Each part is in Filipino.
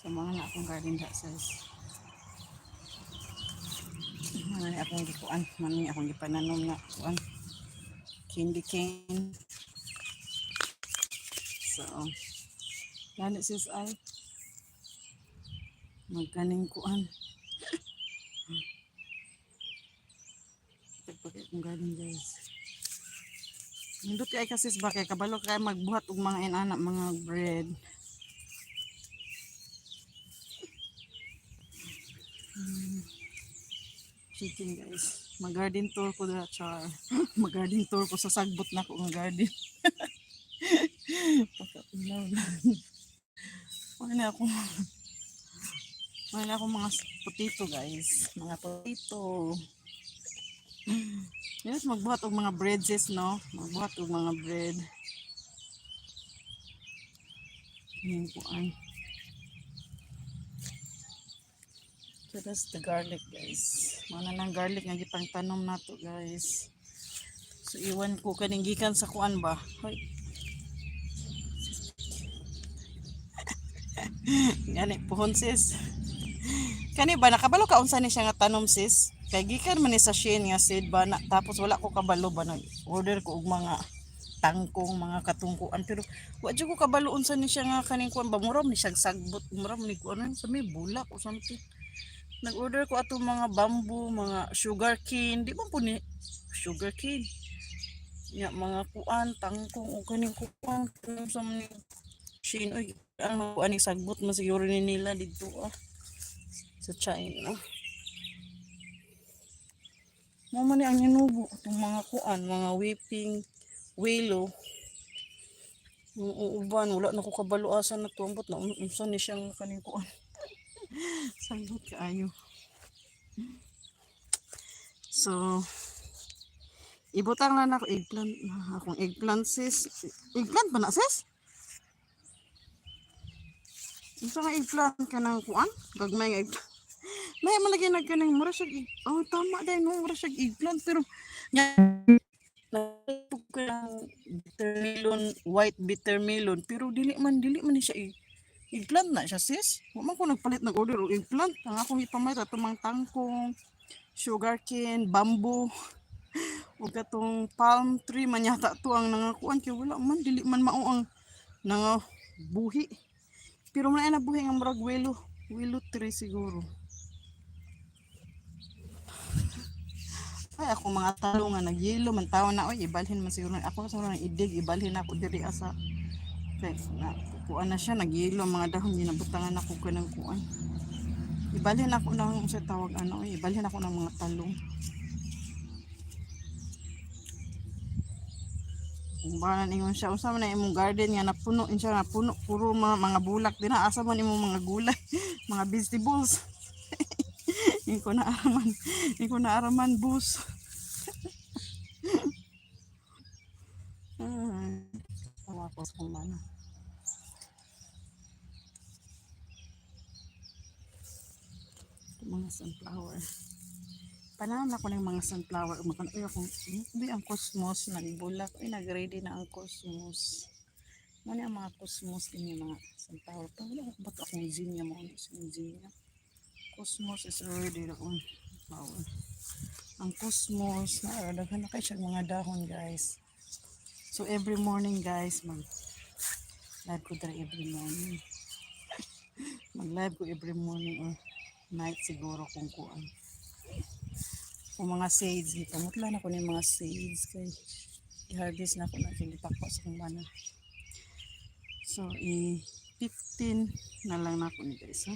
Sa mga na akong garden da sis. Mani akong gikuan, mani akong gipananom na kuan. Candy cane. So, lalo sis ay magkaning kuan. Pagpagay kong garden guys. Nindot kay kasi ba kay kabalo kay magbuhat og mga inana mga bread. Chicken guys. Mag-garden tour ko na char. Mag-garden tour ko sa sagbot na ko ng garden. Pagkapinaw na. Wala ako mga potato guys. Mga potato. Yes, magbuhat og mga bread sis no. Magbuhat og mga bread. Yan kuan. So that's the garlic guys. Mana nang garlic nga gipang tanom nato guys. So iwan ko kaning gikan sa kuan ba. Hoy. Gani pohon sis. Kani ba nakabalo ka unsa ni siya nga tanom sis? Kay gikan man ni sa Shein nga seed ba na, tapos wala ko kabalo ba nag order ko og mga tangkong mga katungkuan pero wa jud ko kabalo unsa ni siya nga kaning kuan ba mura ni siya sagbot mura ni kuan sa may bulak o something. Nag-order ko ato mga bamboo, mga sugar cane, di ba po ni sugar cane? Ya, mga kuan, tangkong, o kaning kuan, kanang sa mga Shein, oy, ang kuan ni sagbot mo siguro ni nila dito sa China. Mo man ni ang ninubo, itong mga kuan, mga whipping, wilo, uban, wala na ko kabaluasan na tuambot na unsa ni siyang kaning kuan. Sagbot kaayo. So, ibutang lang ako eggplant. Akong eggplant sis. Eggplant ba na sis? Isa nga eggplant ka ng kuan? Gagmay nga eggplant. May malagay na ka ng mura siya. Oh, tama dahil no, mura siya eggplant. Pero, nga, natupog ko ng bitter melon, white bitter melon. Pero dili man ni siya eggplant na siya sis. Huwag man ko nagpalit nag-order o eggplant. Ang akong ipamay tumang tangkong, sugarcane, bamboo. O katong palm tree man yata to ang nangakuan kay wala man dili man mao ang nangabuhi pero man ay nabuhi ang murag wilo tree siguro ay ako mga talo nga nagyelo man taon na oy ibalhin man siguro ako siguro nang idig ibalhin ako diri asa kay na kuan na siya nagyelo mga dahon ginabutangan ako kanang kuan ibalhin ako ng sa tawag ano ibalhin ako ng mga talong. Kung ba ningon siya, unsa man na imong garden nga napuno siya napuno puro mga bulak din asa man imong mga gulay, mga vegetables. Iko na araman bus. Tawa ko sa kumana. Mga sunflower. Panahon ako ng mga sunflower. Uy, akong, ang cosmos, nagbulak. Uy, nag-ready na ang cosmos. Muna ang mga cosmos din yung mga sunflower. Pero wala ko ba't akong zinnia mo. Zinnia. Cosmos is already the own flower. Ang cosmos, naaradagan na kayo siya mga dahon guys. So every morning guys, mag-live ko dara every morning. Mag-live ko every morning or night siguro kung kuan. Kung mga seeds, pamutla na ko ng mga seeds kay i-harvest na ko na kung ipakwa sa kumana. So, 15 na lang na ko ni guys. Ha?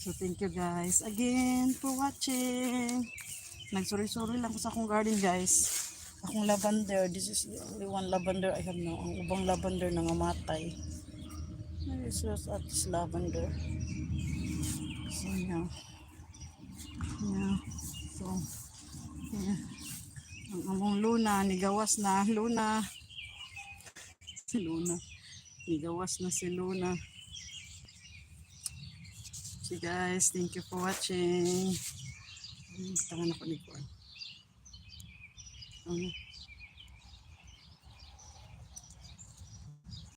So, thank you guys again for watching. Nagsuri-suri lang ko sa akong garden guys. Akong lavender. This is the only one lavender I have now. Ang ubang lavender na ngamatay. This is this lavender. So, yeah. Yeah. So, yeah. Ang among Luna, nigawas na. Luna. Si Luna. Nigawas na si Luna. So guys, thank you for watching. Tangan ako ni Kuan.